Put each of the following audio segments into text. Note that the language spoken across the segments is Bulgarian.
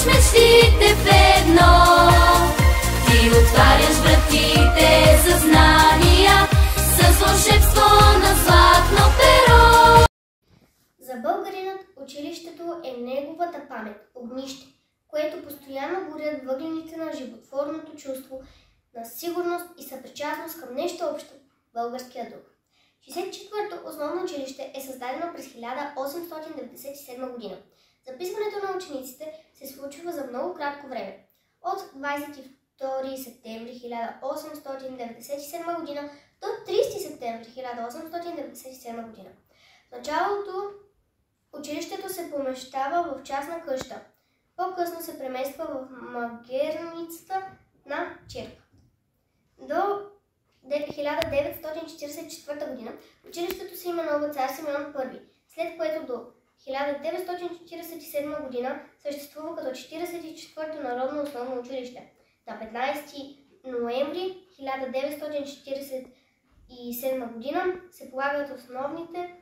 мечтите в едно. Ти отваряш вратите за знания с вълшебство на златно перо. За българинът училището е неговата памет, огнище, което постоянно горят въглените на животворното чувство, на сигурност и съпричастност към нещо общо – българския дух. 64-то основно училище е създадено през 1897 година. Записването на учениците се случва за много кратко време – от 22 септември 1897 година до 30 септември 1897 година. В началото училището се помещава в частна къща. По-късно се премества в магерницата на черква. До 1944 година училището се именува Цар Симеон I, след което до 1947 година съществува като 44-то народно основно училище. На 15 ноември 1947 година се полагат основните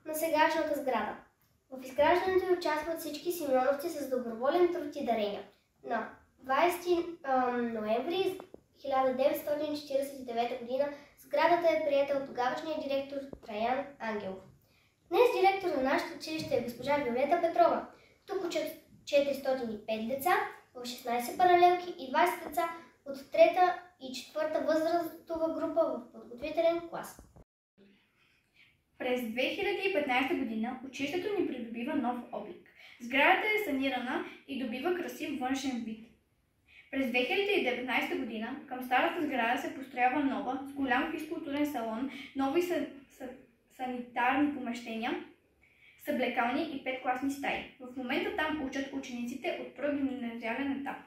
на сегашната сграда. В изграждането участват всички симеоновци с доброволен труд и дарения. На 20 ноември 1949 година сградата е приета от тогавашния директор Траян Ангелов. Днес директор на нашето училище е госпожа Виолета Петрова. Тук учат 405 деца в 16 паралелки и 20 деца от 3-та и 4-та възрастова група в подготвителен клас. През 2015 година училището ни придобива нов облик. Сградата е санирана и добива красив външен вид. През 2019 година към старата сграда се построява нова, с голям физкултурен салон, нови санитарни помещения, съблекални и 5-класни стаи. В момента там учат учениците от прогимназиален етап.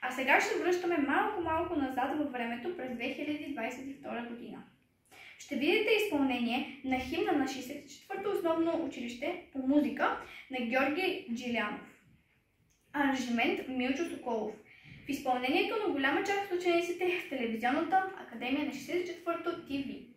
А сега ще връщаме малко назад във времето през 2022 година. Ще видите изпълнение на химна на 64-то основно училище по музика на Георги Джилянов. Аранжимент Милчо Соколов. В изпълнението на голяма част от учениците в телевизионната академия на 64-то ТВ.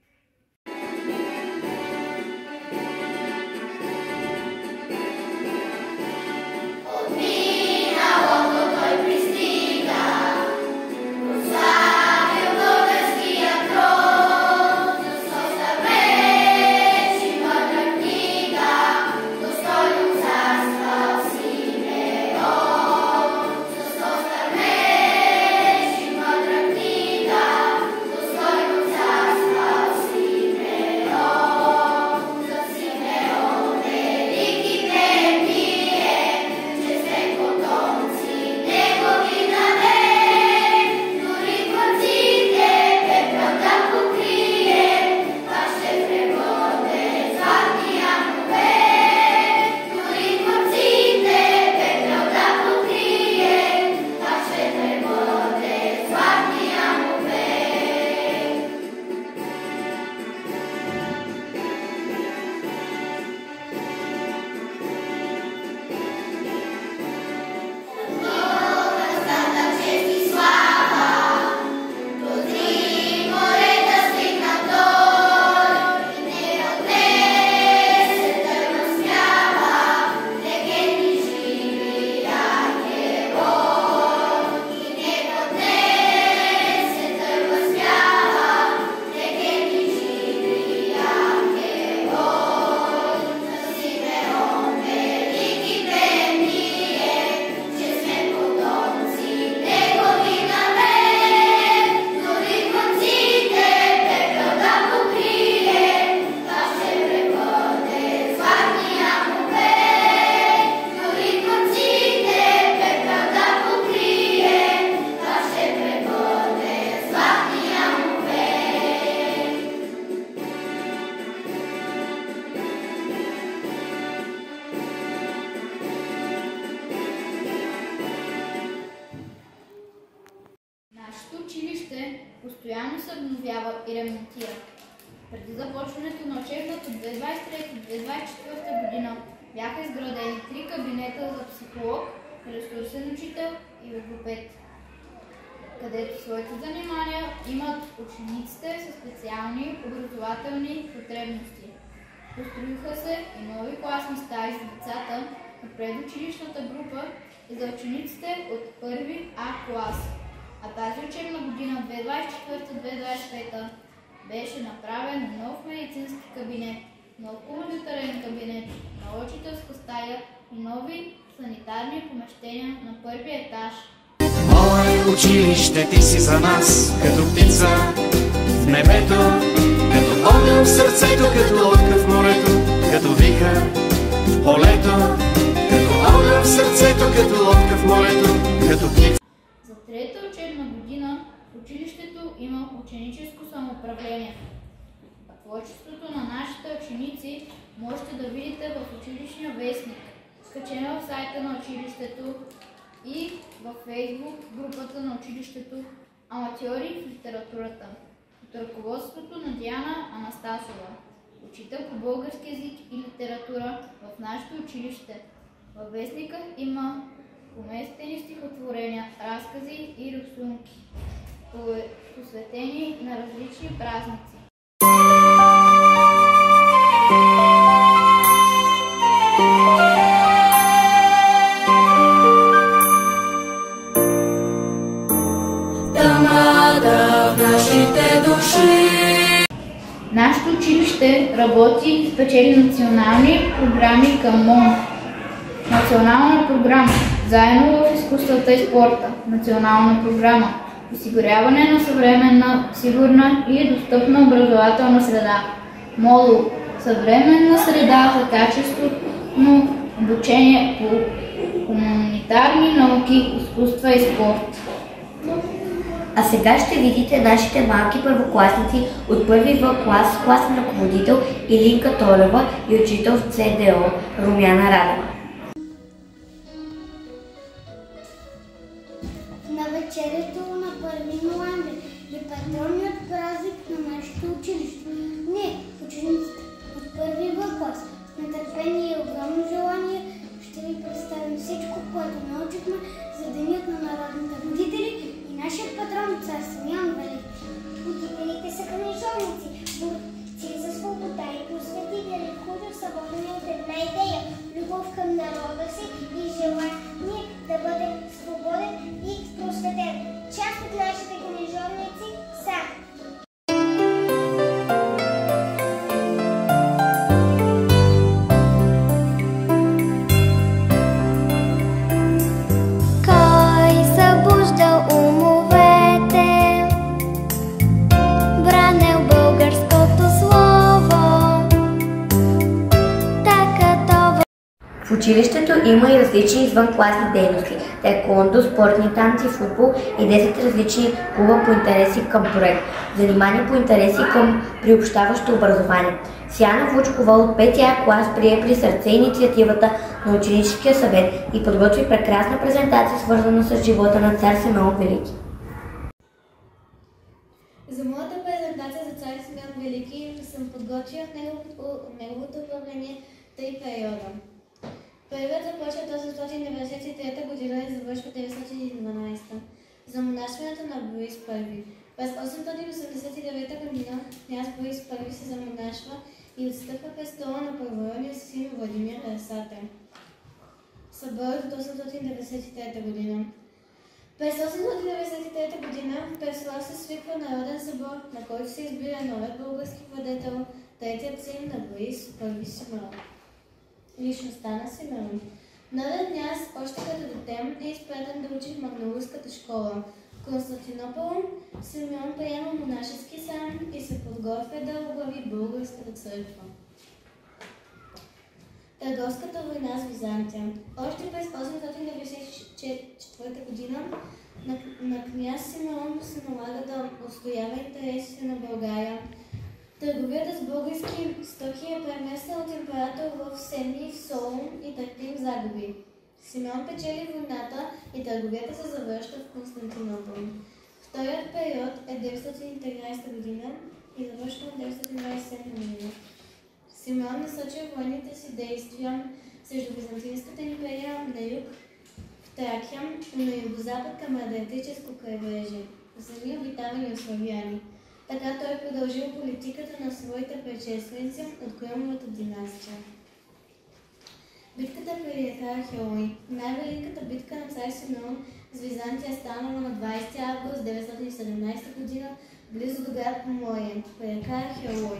постоянно се обновява и ремонтира. Преди започването на учебната 2023-2024 година бяха изградени 3 кабинета за психолог, ресурсен учител и логопед, където своите занимания имат учениците със специални образователни потребности. Построиха се и нови класни стаи за децата на предучилищната група и за учениците от първи А клас. А тази учебна година 2024-2025 беше направен нов медицински кабинет, нов компютърен кабинет, нова учителска стая и нови санитарни помещения на първия етаж. Мое училище, ти си за нас, като птица в небето, като огън в сърцето, като лодка в морето, като вихър в полето, като огън в сърцето, като лодка в морето, като птица. За трета учебна година в училището има ученическо самоуправление. Творчеството на нашите ученици можете да видите в училищния вестник, скачен в сайта на училището и във Фейсбук групата на училището Аматьори в литературата под ръководството на Диана Анастасова, учител по български език и литература в нашето училище. Във вестника има поместени стихотворения, разкази и рисунки, посветени на различни празници. Тамада в нашите души. Нашето училище работи и спечели национални програми към МОН. Национална програма Заедно в изкуствата и спорта. Национална програма Осигуряване на съвременна, сигурна и достъпна образователна среда. МОЛУ Съвременна среда за качествено обучение по хуманитарни науки, изкуства и спорт. А сега ще видите нашите малки първокласници от първи В клас с класен ръководител Илинка Толева и учител в ЦДО Румяна Радева. На вечерието на 1 ноември е патронният празник на нашето училище. Ние, учениците от първи В клас, с нетърпение и огромно желание ще ви представим всичко, което научихме за Денят на народните родители и нашият патрон цар Симеон Велики. Учителите са книжовници, борци за свобода и просветители, които са водени от една идея – любов към народа си и желание да бъде свободен и просветен. Част от нашите книжовници са В училището има и различни извънкласни дейности – таеквондо, спортни танци, футбол и 10 различни клуба по интереси към проект, занимания по интереси към приобщаващо образование. Сияна Вучкова от 5 клас прие при сърце инициативата на ученическия съвет и подготви прекрасна презентация, свързана с живота на цар Симеон Велики. За моята презентация за цар Симеон Велики съм подготвила неговото управление 3 периода. Първият започва 893 година и завършва 912. За монашването на Борис I. През 889 година княз Борис I се замонашва и отстъпва престола на първородния си син Владимир Арсатен. Съборът от 893 година. През 893 година Преслав се свиква народен събор, на който се избира новият български владетел, третият син на Борис I Симеон. Личността на Симеон. Новият княз, още като дете, е изпратен да учи в Магнолуската школа. В Константинопол Симеон приема монашески сан и се подготвя да оглави българската църква. Търговската война с Византия. Още през 894 година на княз Симеон се налага да отстоява интересите на България. Търговията с български стоки е преместена от император в Семни, в Солун и търпим загуби. Симеон печели войната и търговията се завръща в Константинопол. Вторият период е 913 година и завършва в 927 година. Симеон насочи военните си действия срещу Византийската империя на юг в Тракия, на югозапад към Адриатическо крайбрежие, земи обитавани от славяни. Така той продължил политиката на своите предшественици от Крумовата династия. Битката преди Хелой. Най-великата битка на цар Симеон с Византия станала на 20 август 917 година близо до град Поморие, при река Хелой.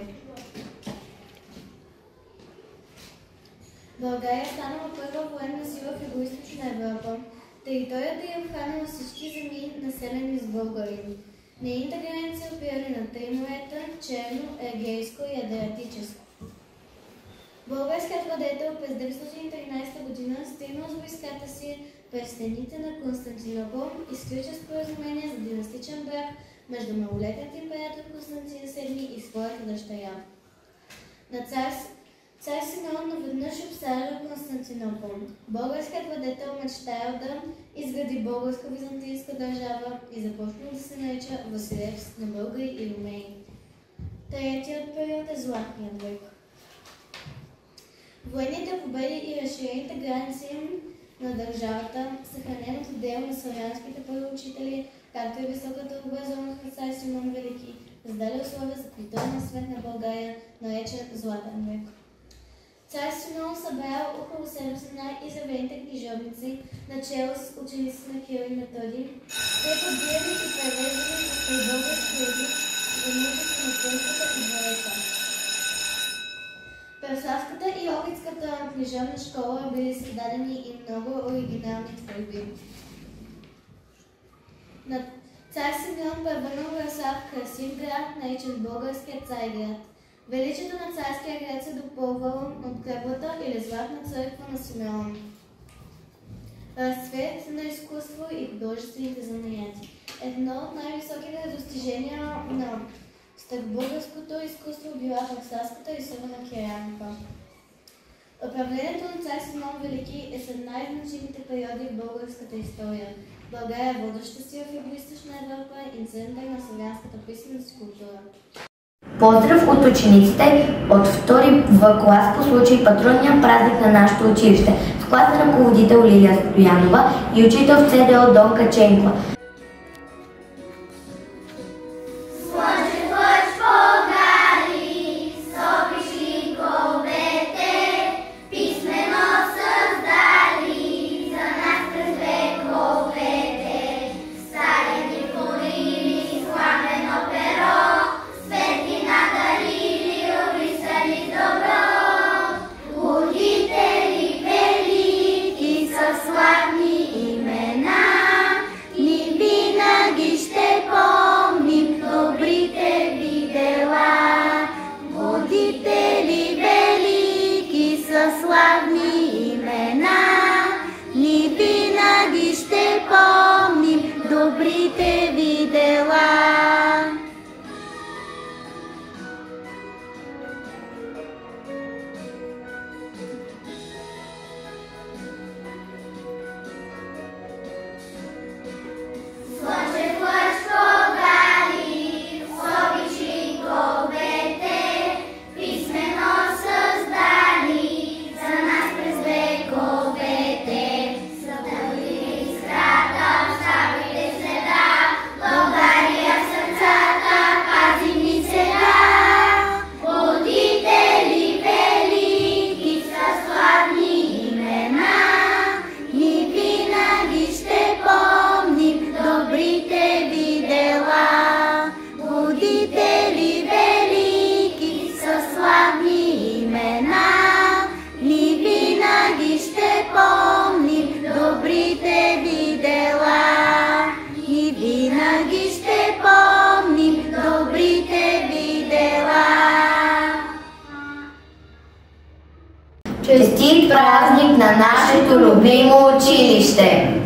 България станала първа военна сила в Югоизточна Европа. Територията ѝ обхванала всички земи, населени с българи. Нейните граници опирали на три морета – Черно, Егейско и Адриатическо. Българският владетел през 913 година стигнал с войската си през стените на Константинопол и сключи споразумение за династичен брак между малолетният император Константин VII и своята дъщеря. На цар Симеон наведнъж обсажда Константинопол. Българският владетел мечтаял да изгради българско-византийска държава и започнал да се нарича Василевс на българи и румеи. Третият период е Златният век. Военните победи и разширените граници на държавата, съхраненото дело на славянските първоучители, както и високата образованост на цар Симеон Велики, създаде условия за културен свет на България, наречен Златен век. Цар Симеон събрал около себе си най-изявените книжовници, начело с ученици на Кирил и Методий, които биели и превеждали на български език за нуждите на църквата и двореца. Преславската и Охридската книжовна школа били създадени и много оригинални творби. На цар Симеон превърнал Преслав в красив град, наричан Българският Царград. Величието на царския град се допълвало от кръглата или златна църква на Симеон. Разцвет на изкуство и художествените занаяти. Едно от най-високите достижения на старобългарското изкуство била преславската рисувана керамика. Управлението на цар Симеон Велики е сред най-значимите периоди в българската история. България е водеща сила в Югоизточна Европа и център на славянската писменост и култура. Поздрав от учениците от 2 В клас по случай патронния празник на нашето училище с класен ръководител Лилия Стоянова и учител в ЦДО Донка Ченкова. Добрите ви дела. Слънчев лъч погали, обичи ковете, писмено създали за нас през вековете. Съдали искрата в слабите следа, България в сърцата пази ни сега. Будители велики са славни имена, ни винаги ще помним добрите ви дела. Будители велики са славни имена, ни винаги ще помним добрите ви дела. Ни винаги ще помним добрите ви дела. Честит празник на нашето любимо училище!